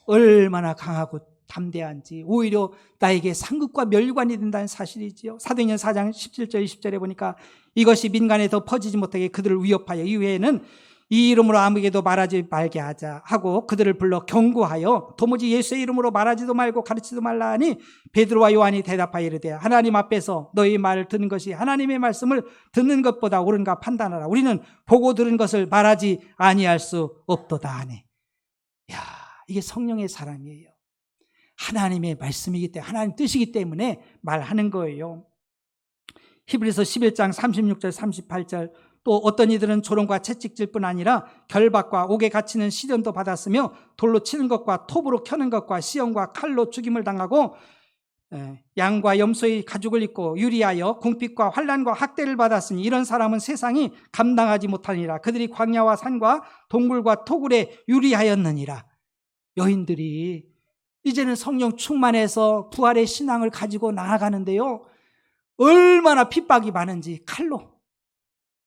얼마나 강하고 담대한지, 오히려 나에게 상급과 멸관이 된다는 사실이지요. 사도행전 4장 17절 20절에 보니까 이것이 민간에 더 퍼지지 못하게 그들을 위협하여 이후에는 이 이름으로 아무에게도 말하지 말게 하자 하고 그들을 불러 경고하여 도무지 예수의 이름으로 말하지도 말고 가르치지도 말라 하니 베드로와 요한이 대답하여 이르되 하나님 앞에서 너희 말을 듣는 것이 하나님의 말씀을 듣는 것보다 옳은가 판단하라. 우리는 보고 들은 것을 말하지 아니할 수 없도다 하네. 야, 이게 성령의 사람이에요. 하나님의 말씀이기 때문에, 하나님 뜻이기 때문에 말하는 거예요. 히브리서 11장 36절 38절 또 어떤 이들은 조롱과 채찍질 뿐 아니라 결박과 옥에 갇히는 시련도 받았으며 돌로 치는 것과 톱으로 켜는 것과 시험과 칼로 죽임을 당하고 양과 염소의 가죽을 입고 유리하여 궁핍과 환난과 학대를 받았으니 이런 사람은 세상이 감당하지 못하니라. 그들이 광야와 산과 동굴과 토굴에 유리하였느니라. 여인들이 이제는 성령 충만해서 부활의 신앙을 가지고 나아가는데요, 얼마나 핍박이 많은지 칼로,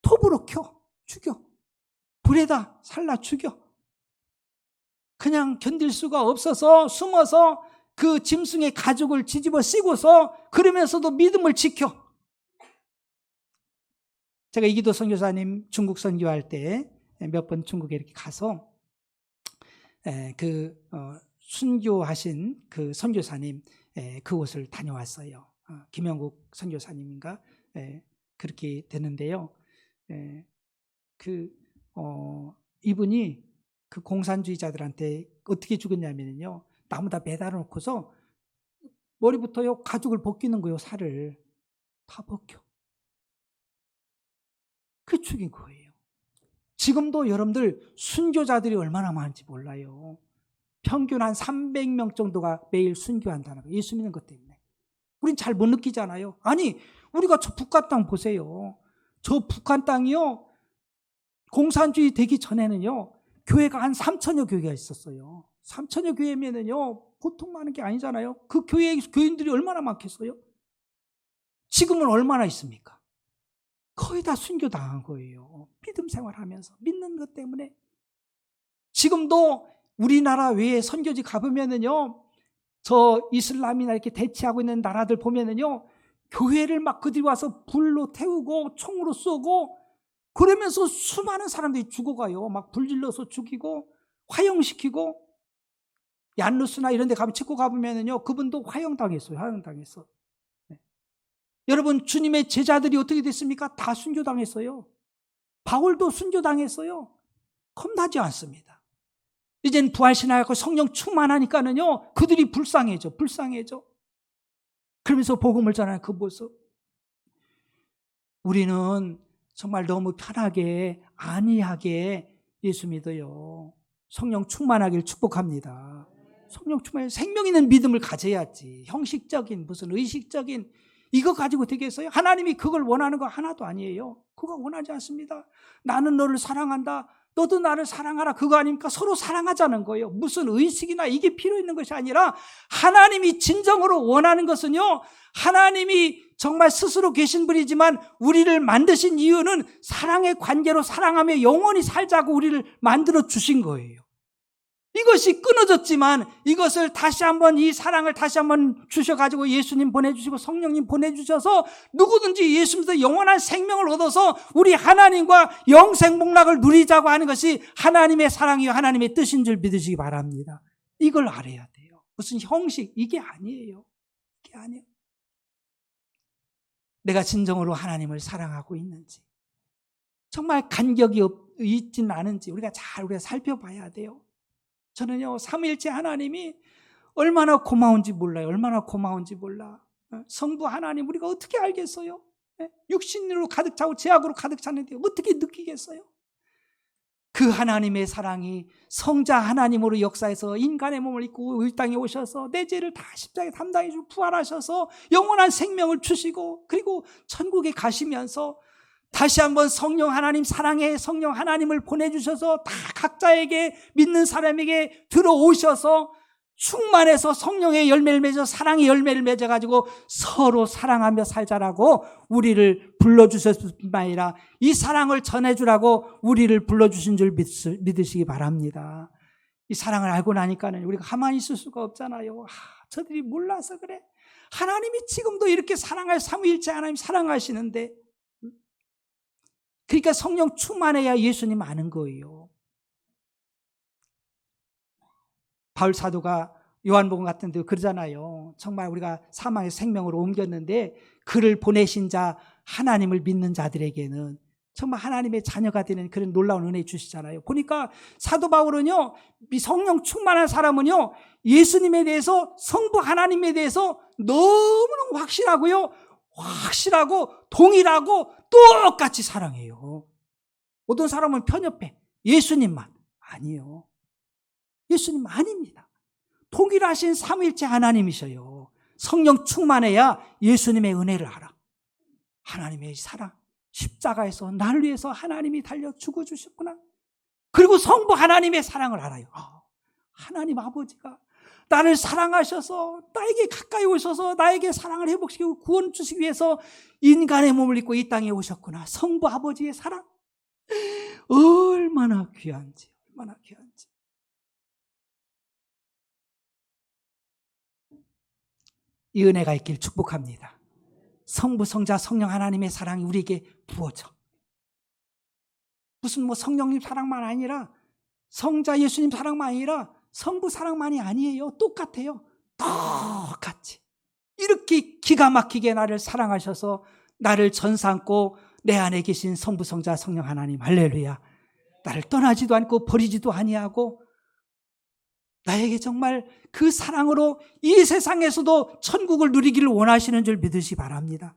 톱으로 켜 죽여, 불에다 살라 죽여. 그냥 견딜 수가 없어서 숨어서 그 짐승의 가죽을 뒤집어 씌고서 그러면서도 믿음을 지켜. 제가 이기도 선교사님 중국 선교할 때 몇 번 중국에 이렇게 가서 순교하신 그 선교사님 그곳을 다녀왔어요. 김영국 선교사님인가 그렇게 되는데요. 이분이 그 공산주의자들한테 어떻게 죽었냐면요, 나무다 매달아 놓고서 머리부터요 가죽을 벗기는 거예요. 살을 다 벗겨. 그 죽인 거예요. 지금도 여러분들 순교자들이 얼마나 많은지 몰라요. 평균 한 300명 정도가 매일 순교한다는 거예요. 예수 믿는 것 때문에. 우린 잘 못 느끼잖아요. 아니, 우리가 저 북한 땅 보세요. 저 북한 땅이요, 공산주의 되기 전에는요, 교회가 한 3천여 교회가 있었어요. 3천여 교회면은요, 보통 많은 게 아니잖아요. 그 교회 교인들이 얼마나 많겠어요? 지금은 얼마나 있습니까? 거의 다 순교당한 거예요. 믿음 생활하면서 믿는 것 때문에. 지금도 우리나라 외에 선교지 가보면은요, 저 이슬람이나 이렇게 대치하고 있는 나라들 보면은요, 교회를 막 그들이 와서 불로 태우고 총으로 쏘고 그러면서 수많은 사람들이 죽어가요. 막 불질러서 죽이고 화형시키고. 얀루스나 이런 데 가면 체코 가보면은요, 그분도 화형당했어요. 화형당했어. 네. 여러분, 주님의 제자들이 어떻게 됐습니까? 다 순교당했어요. 바울도 순교당했어요. 겁나지 않습니다. 이젠 부활신앙하고 성령 충만하니까는요, 그들이 불쌍해져. 그러면서 복음을 전하는 그 모습. 우리는 정말 너무 편하게, 안이하게 예수 믿어요. 성령 충만하길 축복합니다. 성령 충만, 생명 있는 믿음을 가져야지. 형식적인, 무슨 의식적인, 이거 가지고 되겠어요? 하나님이 그걸 원하는 거 하나도 아니에요. 그거 원하지 않습니다. 나는 너를 사랑한다, 너도 나를 사랑하라, 그거 아닙니까? 서로 사랑하자는 거예요. 무슨 의식이나 이게 필요 있는 것이 아니라 하나님이 진정으로 원하는 것은요, 하나님이 정말 스스로 계신 분이지만 우리를 만드신 이유는 사랑의 관계로 사랑하며 영원히 살자고 우리를 만들어 주신 거예요. 이것이 끊어졌지만 이것을 다시 한번, 이 사랑을 다시 한번 주셔가지고 예수님 보내주시고 성령님 보내주셔서 누구든지 예수 믿어 영원한 생명을 얻어서 우리 하나님과 영생복락을 누리자고 하는 것이 하나님의 사랑이요 하나님의 뜻인 줄 믿으시기 바랍니다. 이걸 알아야 돼요. 무슨 형식, 이게 아니에요. 이게 아니에요. 내가 진정으로 하나님을 사랑하고 있는지, 정말 간격이 있지는 않은지 우리가 살펴봐야 돼요. 저는요, 삼위일체 하나님이 얼마나 고마운지 몰라요. 얼마나 고마운지 몰라. 성부 하나님 우리가 어떻게 알겠어요? 육신으로 가득 차고 죄악으로 가득 찼는데 어떻게 느끼겠어요? 그 하나님의 사랑이 성자 하나님으로 역사해서 인간의 몸을 입고 이 땅에 오셔서 내 죄를 다 십자가에 담당해 주고 부활하셔서 영원한 생명을 주시고, 그리고 천국에 가시면서 다시 한번 성령 하나님, 사랑의 성령 하나님을 보내주셔서 다 각자에게, 믿는 사람에게 들어오셔서 충만해서 성령의 열매를 맺어 사랑의 열매를 맺어가지고 서로 사랑하며 살자라고 우리를 불러주셨을 뿐만 아니라 이 사랑을 전해주라고 우리를 불러주신 줄 믿으시기 바랍니다. 이 사랑을 알고 나니까는 우리가 가만히 있을 수가 없잖아요. 저들이 몰라서 그래. 하나님이 지금도 이렇게 사랑할, 삼위일체 하나님 사랑하시는데, 그러니까 성령 충만해야 예수님 아는 거예요. 바울 사도가 요한복음 같은 데 그러잖아요. 정말 우리가 사망의 생명으로 옮겼는데 그를 보내신 자, 하나님을 믿는 자들에게는 정말 하나님의 자녀가 되는 그런 놀라운 은혜 주시잖아요. 보니까 사도 바울은요, 성령 충만한 사람은요, 예수님에 대해서, 성부 하나님에 대해서 너무너무 확실하고 동일하고 똑같이 사랑해요. 어떤 사람은 편협해. 예수님만. 아니요. 예수님 아닙니다. 통일하신 삼위일체 하나님이셔요. 성령 충만해야 예수님의 은혜를 알아. 하나님의 사랑, 십자가에서 나를 위해서 하나님이 달려 죽어주셨구나. 그리고 성부 하나님의 사랑을 알아요. 하나님 아버지가 나를 사랑하셔서 나에게 가까이 오셔서 나에게 사랑을 회복시키고 구원 주시기 위해서 인간의 몸을 입고 이 땅에 오셨구나. 성부 아버지의 사랑, 얼마나 귀한지. 이 은혜가 있길 축복합니다. 성부, 성자, 성령 하나님의 사랑이 우리에게 부어져. 무슨 성령님 사랑만 아니라, 성자 예수님 사랑만 아니라 성부 사랑만이 아니에요. 똑같아요. 똑같이. 이렇게 기가 막히게 나를 사랑하셔서 나를 전삼고 내 안에 계신 성부, 성자, 성령 하나님, 할렐루야, 나를 떠나지도 않고 버리지도 아니하고 나에게 정말 그 사랑으로 이 세상에서도 천국을 누리기를 원하시는 줄 믿으시기 바랍니다.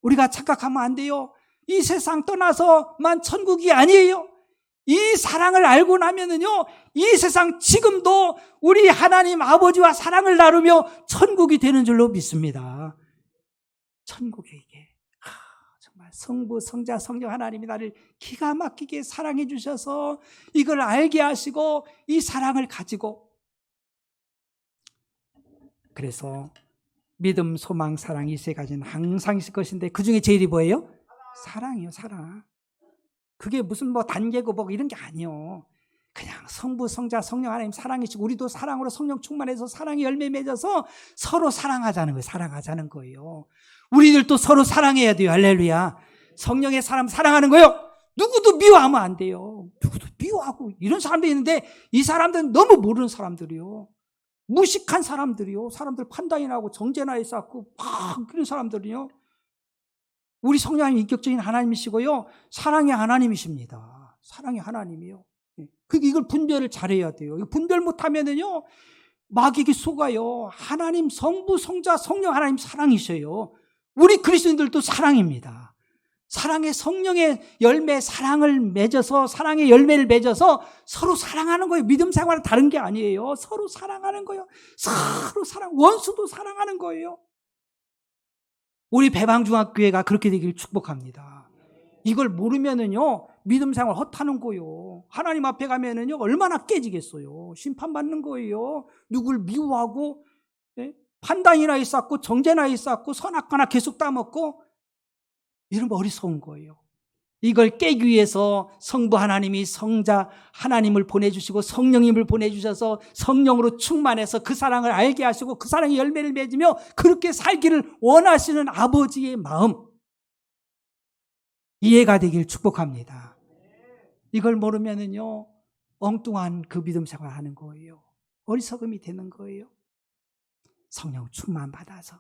우리가 착각하면 안 돼요. 이 세상 떠나서만 천국이 아니에요. 이 사랑을 알고 나면은요, 이 세상 지금도 우리 하나님 아버지와 사랑을 나누며 천국이 되는 줄로 믿습니다. 천국에 이게 정말 성부, 성자, 성령 하나님이 나를 기가 막히게 사랑해 주셔서 이걸 알게 하시고 이 사랑을 가지고, 그래서 믿음, 소망, 사랑 이 세 가지는 항상 있을 것인데 그 중에 제일이 뭐예요? 사랑이요, 사랑. 그게 무슨 뭐 단계고 뭐 이런 게 아니요. 그냥 성부, 성자, 성령 하나님 사랑이시고 우리도 사랑으로 성령 충만해서 사랑의 열매 맺어서 서로 사랑하자는 거예요. 사랑하자는 거예요. 우리들도 서로 사랑해야 돼요. 할렐루야. 성령의 사람 사랑하는 거예요. 누구도 미워하면 안 돼요. 누구도 미워하고 이런 사람들이 있는데 이 사람들은 너무 모르는 사람들이요. 무식한 사람들이요. 사람들 판단이 나고 정죄나에 쌓고 막 그런 사람들이요. 우리 성령님 인격적인 하나님이시고요. 사랑의 하나님이십니다. 사랑의 하나님이요. 그러니까 이걸 분별을 잘해야 돼요. 분별 못하면은요, 마귀에게 속아요. 하나님 성부, 성자, 성령 하나님 사랑이셔요. 우리 그리스도인들도 사랑입니다. 사랑의 성령의 열매, 사랑을 맺어서 사랑의 열매를 맺어서 서로 사랑하는 거예요. 믿음 생활은 다른 게 아니에요. 서로 사랑하는 거예요. 서로 원수도 사랑하는 거예요. 우리 배방중학교회가 그렇게 되기를 축복합니다. 이걸 모르면은요, 믿음 생활 헛하는 거예요. 하나님 앞에 가면은요, 얼마나 깨지겠어요. 심판받는 거예요. 누굴 미워하고, 판단이나 있었고, 정죄나 있었고, 선악과나 계속 따먹고, 이러면 어리석은 거예요. 이걸 깨기 위해서 성부 하나님이 성자 하나님을 보내주시고 성령님을 보내주셔서 성령으로 충만해서 그 사랑을 알게 하시고 그 사랑의 열매를 맺으며 그렇게 살기를 원하시는 아버지의 마음, 이해가 되길 축복합니다. 이걸 모르면은요, 엉뚱한 그 믿음 생활 하는 거예요. 어리석음이 되는 거예요. 성령 충만 받아서.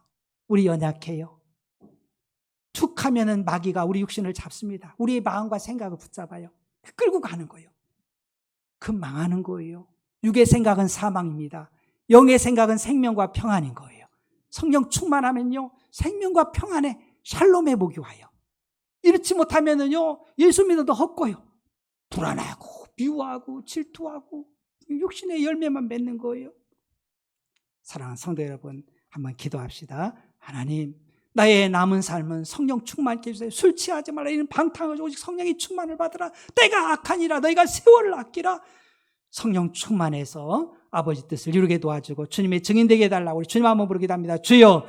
우리 연약해요. 툭 하면은 마귀가 우리 육신을 잡습니다. 우리의 마음과 생각을 붙잡아요. 끌고 가는 거예요. 그 망하는 거예요. 육의 생각은 사망입니다. 영의 생각은 생명과 평안인 거예요. 성령 충만하면요, 생명과 평안에 샬롬의 복이 와요. 이렇지 못하면은요, 예수 믿어도 헛고요. 불안하고 미워하고 질투하고 육신의 열매만 맺는 거예요. 사랑하는 성도 여러분, 한번 기도합시다. 하나님, 나의 남은 삶은 성령 충만케 해주세요. 술 취하지 말라. 이런 방탕을 오직 성령의 충만을 받으라. 때가 악하니라. 너희가 세월을 아끼라. 성령 충만해서 아버지 뜻을 이루게 도와주고 주님의 증인 되게 해달라고 우리 주님 한번 부르기도 합니다. 주여.